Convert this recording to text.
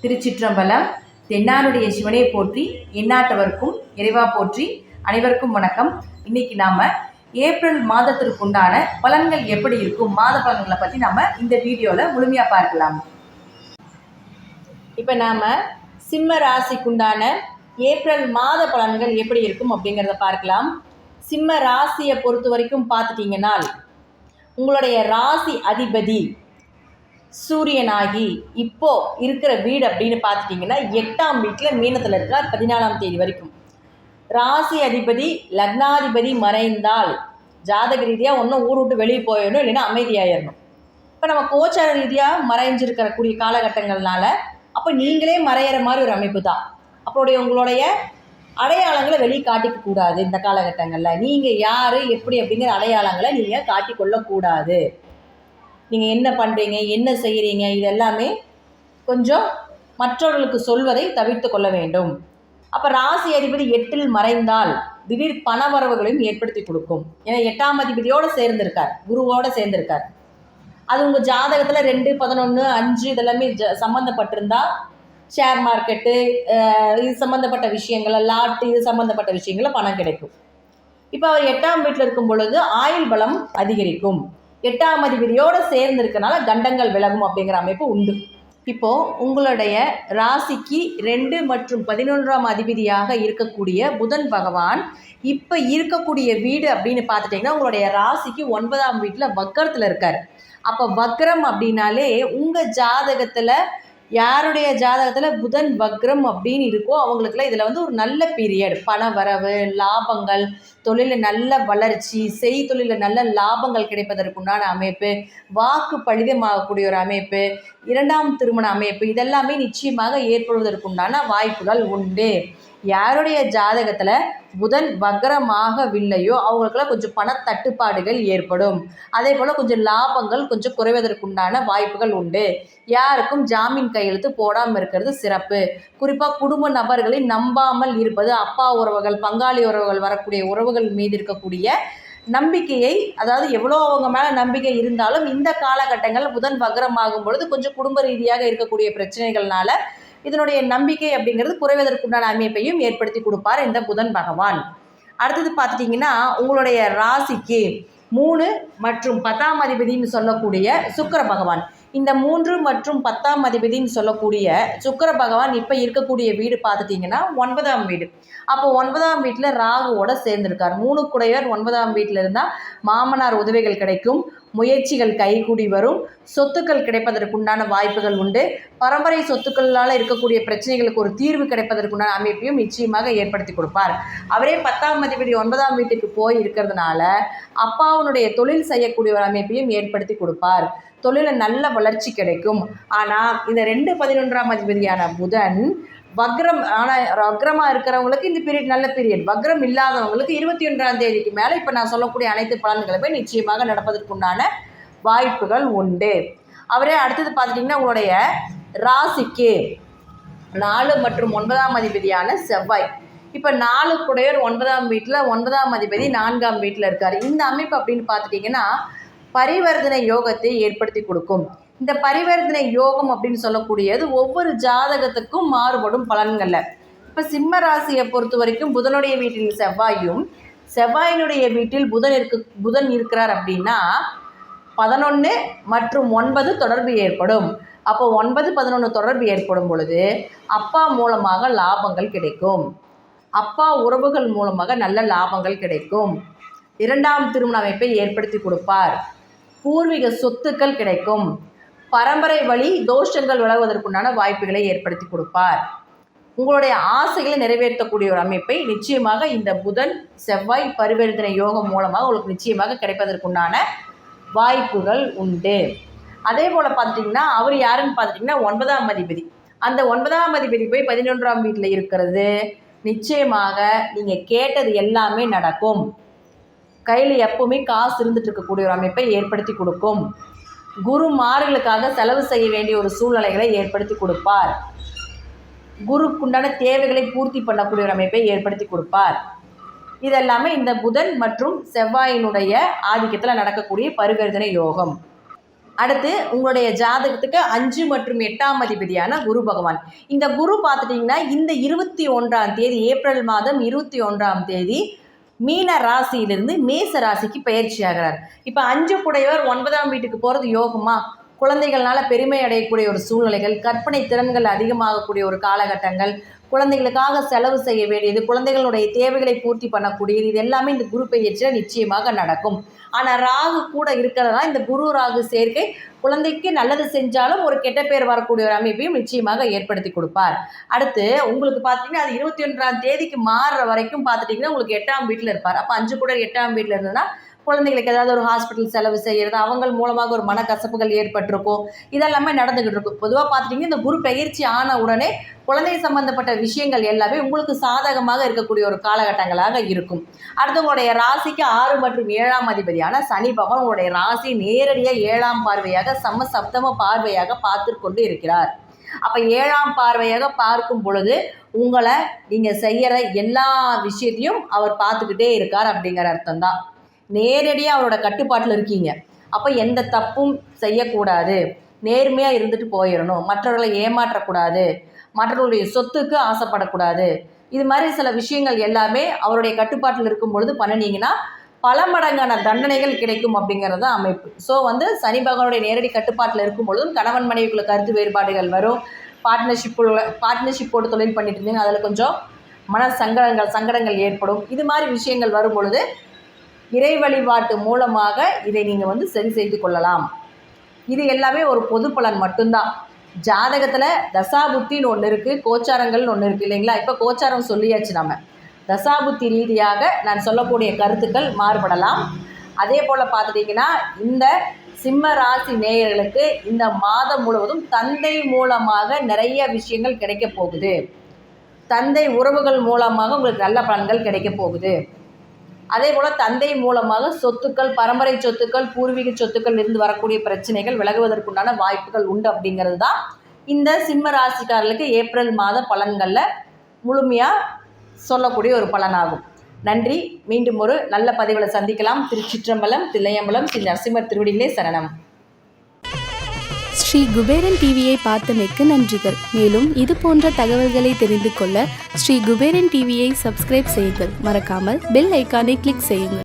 திருச்சிற்றம்பலம். தென்னாருடைய சிவனை போற்றி, எந்நாட்டவர்க்கும் இறைவா போற்றி. அனைவருக்கும் வணக்கம். இன்னைக்கு நாம ஏப்ரல் மாதத்திற்குண்டான பலன்கள் எப்படி இருக்கும், மாத பலன்களை பற்றி நாம இந்த வீடியோவில் முழுமையாக பார்க்கலாம். இப்போ நாம சிம்ம ராசிக்குண்டான ஏப்ரல் மாத பலன்கள் எப்படி இருக்கும் அப்படிங்கிறத பார்க்கலாம். சிம்ம ராசியை பொறுத்த வரைக்கும் பார்த்துட்டிங்கன்னா, உங்களுடைய ராசி அதிபதி சூரியனாகி இப்போ இருக்கிற வீடு அப்படின்னு பார்த்துட்டிங்கன்னா 8ஆம் வீட்டில் மீனத்தில் இருக்கார் 14ஆம் தேதி வரைக்கும். ராசி அதிபதி லக்னாதிபதி மறைந்தால் ஜாதக ரீதியாக ஒன்றும் ஊர் விட்டு வெளியே போயிடணும், இல்லைன்னா அமைதியாயிடணும். இப்போ நம்ம கோச்சார ரீதியாக மறைஞ்சிருக்கிற கூடிய காலகட்டங்கள்னால அப்போ நீங்களே மறையிற மாதிரி ஒரு அமைப்பு தான். அப்போடைய உங்களுடைய அடையாளங்களை வெளியே காட்டிக்கக்கூடாது. இந்த காலகட்டங்களில் நீங்கள் யார் எப்படி அப்படிங்கிற அடையாளங்களை நீங்கள் காட்டிக்கொள்ளக்கூடாது. நீங்கள் என்ன பண்ணுறீங்க, என்ன செய்கிறீங்க, இது எல்லாமே கொஞ்சம் மற்றவர்களுக்கு சொல்வதை தவிர்த்து கொள்ள வேண்டும். அப்போ ராசி அதிபதி 8இல் மறைந்தால் திடீர் பணவரவுகளையும் ஏற்படுத்தி கொடுக்கும். ஏன்னா 8ஆம் அதிபதியோடு சேர்ந்திருக்கார், குருவோடு சேர்ந்திருக்கார். அது உங்கள் ஜாதகத்தில் 2, 11, 5 இதெல்லாமே சம்மந்தப்பட்டிருந்தால் ஷேர் மார்க்கெட்டு இது சம்மந்தப்பட்ட விஷயங்கள், லாட்டு இது சம்மந்தப்பட்ட விஷயங்களில் பணம் கிடைக்கும். இப்போ அவர் 8ஆம் வீட்டில் இருக்கும் பொழுது ஆயுள் பலம் அதிகரிக்கும். 8ஆம் அதிபதியோடு சேர்ந்திருக்கனால கண்டங்கள் விலகும் அப்படிங்கிற அமைப்பு உண்டு. இப்போது உங்களுடைய ராசிக்கு 2 மற்றும் 11ஆம் அதிபதியாக இருக்கக்கூடிய புதன் பகவான் இப்போ இருக்கக்கூடிய வீடு அப்படின்னு பார்த்துட்டிங்கன்னா உங்களுடைய ராசிக்கு 9ஆம் வீட்டில் வக்கரத்தில் இருக்கார். அப்போ வக்ரம் அப்படின்னாலே உங்கள் ஜாதகத்தில் யாருடைய ஜாதகத்தில் புதன் வக்ரம் அப்படின்னு இருக்கோ அவங்களுக்குலாம் இதில் ஒரு நல்ல பீரியட், பண வரவு, லாபங்கள், தொழிலில் நல்ல வளர்ச்சி, தொழிலில் நல்ல லாபங்கள் கிடைப்பதற்குண்டான அமைப்பு, வாக்கு பலிதமாகக்கூடிய ஒரு அமைப்பு, 2ஆம் திருமண அமைப்பு, இதெல்லாமே நிச்சயமாக ஏற்படுவதற்குண்டான வாய்ப்புகள் உண்டு. யாருடைய ஜாதகத்தில் புதன் வக்ரமாகவில்லையோ அவங்களுக்கெல்லாம் கொஞ்சம் பணத்தட்டுப்பாடுகள் ஏற்படும். அதே போல் கொஞ்சம் லாபங்கள் கொஞ்சம் குறைவதற்குண்டான வாய்ப்புகள் உண்டு. யாருக்கும் ஜாமீன் கையெழுத்து போடாமல் இருக்கிறது சிறப்பு. குறிப்பாக குடும்ப நபர்களை நம்பாமல் இருப்பது, அப்பா உறவுகள், பங்காளி உறவுகள், வரக்கூடிய உறவுகள் மீது இருக்கக்கூடிய நம்பிக்கையை, அதாவது எவ்வளோ அவங்க மேலே நம்பிக்கை இருந்தாலும் இந்த காலகட்டங்களில் புதன் வக்ரமாகும் பொழுது கொஞ்சம் குடும்ப ரீதியாக இருக்கக்கூடிய பிரச்சனைகள்னால இதனுடைய நம்பிக்கை அப்படிங்கிறது குறைவதற்குண்டான அமைப்பையும் ஏற்படுத்தி கொடுப்பார் இந்த புதன் பகவான். அடுத்தது பார்த்துட்டிங்கன்னா உங்களுடைய ராசிக்கு 3 மற்றும் 10ஆம் அதிபதினு சொல்லக்கூடிய சுக்கிர பகவான், இந்த 3 மற்றும் 10ஆம் அதிபதினு சொல்லக்கூடிய சுக்கிர பகவான் இப்போ இருக்கக்கூடிய வீடு பார்த்துட்டிங்கன்னா 9ஆம் வீடு. அப்போ 9ஆம் வீட்டில் ராகுவோட சேர்ந்திருக்கார். 3 குடையவர் 9ஆம் வீட்டில் இருந்தால் மாமனார் உதவிகள் கிடைக்கும், முயற்சிகள் கைகூடி வரும், சொத்துக்கள் கிடைப்பதற்குண்டான வாய்ப்புகள் உண்டு. பரம்பரை சொத்துக்களால் இருக்கக்கூடிய பிரச்சனைகளுக்கு ஒரு தீர்வு கிடைப்பதற்குண்டான அமைப்பையும் நிச்சயமாக ஏற்படுத்தி கொடுப்பார். அவரே 10ஆம் அதிபதி 9ஆம் வீட்டுக்கு போய் இருக்கிறதுனால அப்பாவுடைய தொழில் செய்யக்கூடிய ஒரு அமைப்பையும் ஏற்படுத்தி கொடுப்பார். தொழிலில் நல்ல வளர்ச்சி கிடைக்கும். ஆனால் இந்த 2, 11ஆம் அதிபதியான புதன் வக்ரமாக இருக்கிறவங்களுக்கு இந்த பீரியட் நல்ல பீரியட், வக்ரம் இல்லாதவங்களுக்கு 21ஆம் தேதிக்கு மேலே இப்போ நான் சொல்லக்கூடிய அனைத்து பலன்களுமே நிச்சயமாக நடப்பதற்குண்டான வாய்ப்புகள் உண்டு. அவரே அடுத்தது பார்த்துட்டிங்கன்னா உங்களுடைய ராசிக்கு 4 மற்றும் 9ஆம் அதிபதியான செவ்வாய், இப்போ 4 குடையர் 9ஆம் வீட்டில், 9ஆம் அதிபதி 4ஆம் வீட்டில் இருக்கார். இந்த அமைப்பு அப்படின்னு பார்த்துட்டிங்கன்னா பரிவர்த்தனை யோகத்தை ஏற்படுத்தி கொடுக்கும். இந்த பரிவர்த்தனை யோகம் அப்படின்னு சொல்லக்கூடியது ஒவ்வொரு ஜாதகத்துக்கும் மாறுபடும் பலன்களில். இப்போ சிம்ம ராசியை பொறுத்த வரைக்கும் புதனுடைய வீட்டில் செவ்வாயும், செவ்வாயினுடைய வீட்டில் புதன் இருக்கிறார் அப்படின்னா 11 மற்றும் 9 தொடர்பு ஏற்படும். அப்போ 9, 11 தொடர்பு ஏற்படும் பொழுது அப்பா மூலமாக லாபங்கள் கிடைக்கும், அப்பா உறவுகள் மூலமாக நல்ல லாபங்கள் கிடைக்கும், 2ஆம் திருமண அமைப்பை ஏற்படுத்தி கொடுப்பார், பூர்வீக சொத்துக்கள் கிடைக்கும், பரம்பரை வழி தோஷங்கள் விலகுவதற்குண்டான வாய்ப்புகளை ஏற்படுத்தி கொடுப்பார். உங்களுடைய ஆசைகளை நிறைவேற்றக்கூடிய ஒரு அமைப்பை நிச்சயமாக இந்த புதன் செவ்வாய் பரிவர்த்தனை யோகம் மூலமாக உங்களுக்கு நிச்சயமாக கிடைப்பதற்குண்டான வாய்ப்புகள் உண்டு. அதே போல் பார்த்துட்டிங்கன்னா அவர் யாருன்னு பார்த்துட்டிங்கன்னா 9ஆம் அதிபதி. அந்த 9ஆம் அதிபதி போய் 11ஆம் வீட்டில் இருக்கிறது நிச்சயமாக நீங்கள் கேட்டது எல்லாமே நடக்கும். கையில் எப்பவுமே காசு இருந்துட்டு இருக்கக்கூடிய ஒரு அமைப்பை ஏற்படுத்தி கொடுக்கும். குருமார்களுக்காக செலவு செய்ய வேண்டிய ஒரு சூழ்நிலைகளை ஏற்படுத்தி கொடுப்பார். குருக்குண்டான தேவைகளை பூர்த்தி பண்ணக்கூடிய ஒரு அமைப்பை ஏற்படுத்தி கொடுப்பார். இதெல்லாமே இந்த புதன் மற்றும் செவ்வாயினுடைய ஆதிக்கத்தில் நடக்கக்கூடிய பரிவர்த்தனை யோகம். அடுத்து உங்களுடைய ஜாதகத்துக்கு 5 மற்றும் 8ஆம் அதிபதியான குரு பகவான். இந்த குரு பார்த்துட்டிங்கன்னா இந்த 21ஆம் தேதி ஏப்ரல் மாதம் 21ஆம் தேதி மீன ராசியிலிருந்து மேச ராசிக்கு பயிற்சி ஆகிறார். இப்போ 5 குடையவர் 9ஆம் வீட்டுக்கு போகிறது யோகமா? குழந்தைகள்னால பெருமை அடையக்கூடிய ஒரு சூழ்நிலைகள், கற்பனை திறன்கள் அதிகமாகக்கூடிய ஒரு காலகட்டங்கள், குழந்தைகளுக்காக செலவு செய்ய வேண்டியது, குழந்தைகளுடைய தேவைகளை பூர்த்தி பண்ணக்கூடியது, இது எல்லாமே இந்த குரு பயிற்சியில் நிச்சயமாக நடக்கும். ஆனால் ராகு கூட இருக்கிறதுனால இந்த குரு ராகு சேர்க்கை குழந்தைக்கு நல்லது செஞ்சாலும் ஒரு கெட்ட பேர் வரக்கூடிய ஒரு அமைப்பையும் நிச்சயமாக ஏற்படுத்தி கொடுப்பார். அடுத்து உங்களுக்கு பார்த்தீங்கன்னா அது 21ஆம் தேதிக்கு மாறுற வரைக்கும் பார்த்துட்டிங்கன்னா உங்களுக்கு 8ஆம் வீட்டில் இருப்பார். அப்போ 5 கூட 8ஆம் வீட்டில் இருந்ததுன்னா குழந்தைகளுக்கு ஏதாவது ஒரு ஹாஸ்பிட்டல் செலவு செய்கிறது, அவங்க மூலமாக ஒரு மனக்கசப்புகள் ஏற்பட்டிருக்கும், இதெல்லாமே நடந்துக்கிட்டு இருக்கும். பொதுவாக பார்த்துட்டிங்கன்னா இந்த குரு பயிற்சி ஆன உடனே குழந்தை சம்பந்தப்பட்ட விஷயங்கள் எல்லாமே உங்களுக்கு சாதகமாக இருக்கக்கூடிய ஒரு காலகட்டங்களாக இருக்கும். அடுத்து உங்களுடைய ராசிக்கு 6 மற்றும் 7ஆம் அதிபதியான சனி பகவான் உங்களுடைய ராசி நேரடியாக 7ஆம் பார்வையாக சப்தம பார்வையாக பார்த்து கொண்டு இருக்கிறார். அப்போ 7ஆம் பார்வையாக பார்க்கும் பொழுது உங்களை நீங்கள் செய்கிற எல்லா விஷயத்தையும் அவர் பார்த்துக்கிட்டே இருக்கார் அப்படிங்கிற அர்த்தம் தான். நேரடியாக அவரோட கட்டுப்பாட்டில் இருக்கீங்க. அப்போ எந்த தப்பும் செய்யக்கூடாது, நேர்மையாக இருந்துட்டு போயிடணும், மற்றவர்களை ஏமாற்றக்கூடாது, மற்றவர்களுடைய சொத்துக்கு ஆசைப்படக்கூடாது, இது மாதிரி சில விஷயங்கள் எல்லாமே அவருடைய கட்டுப்பாட்டில் இருக்கும் பொழுது பண்ணினீங்கன்னா பல மடங்கான தண்டனைகள் கிடைக்கும் அப்படிங்கிறது தான் அமைப்பு. ஸோ சனி பகவானுடைய நேரடி கட்டுப்பாட்டில் இருக்கும் பொழுதும் கணவன் மனைவிக்குள்ள கருத்து வேறுபாடுகள் வரும். பார்ட்னர்ஷிப்போடு தொழில் பண்ணிட்டு இருந்தீங்க, அதில் கொஞ்சம் சங்கடங்கள் ஏற்படும். இது மாதிரி விஷயங்கள் வரும் பொழுது இறை வழிபாட்டு மூலமாக இதை நீங்கள் சரி செய்து கொள்ளலாம். இது எல்லாமே ஒரு பொது பலன் மட்டும்தான். ஜாதகத்தில் தசாபுத்தின்னு ஒன்று இருக்குது, கோச்சாரங்கள்னு ஒன்று இருக்குது இல்லைங்களா? இப்போ கோச்சாரம் சொல்லியாச்சு. நம்ம தசாபுத்தி ரீதியாக நான் சொல்லக்கூடிய கருத்துக்கள் மாறுபடலாம். அதே போல் பார்த்துட்டிங்கன்னா இந்த சிம்ம ராசி நேயர்களுக்கு இந்த மாதம் முழுவதும் தந்தை மூலமாக நிறைய விஷயங்கள் கிடைக்க போகுது. தந்தை உறவுகள் மூலமாக உங்களுக்கு நல்ல பலன்கள் கிடைக்க போகுது. அதே போல் தந்தை மூலமாக சொத்துக்கள், பரம்பரை சொத்துக்கள், பூர்வீக சொத்துக்கள் இருந்து வரக்கூடிய பிரச்சனைகள் விலகுவதற்குண்டான வாய்ப்புகள் உண்டு அப்படிங்கிறது தான் இந்த சிம்ம ராசிக்காரர்களுக்கு ஏப்ரல் மாத பலன்களில் முழுமையாக சொல்லக்கூடிய ஒரு பலனாகும். நன்றி. மீண்டும் ஒரு நல்ல பதிவில் சந்திக்கலாம். திருச்சிற்றம்பலம், தில்லையம்பலம், ஸ்ரீ நரசிம்மர் திருவடிகளே சரணம். ஸ்ரீ குபேரன் டிவியை பார்த்தமைக்கு நன்றிகள். மேலும் இது போன்ற தகவல்களை தெரிந்து கொள்ள ஸ்ரீ குபேரன் டிவியை சப்ஸ்கிரைப் செய்யுங்கள். மறக்காமல் பெல் ஐக்கானை கிளிக் செய்யுங்கள்.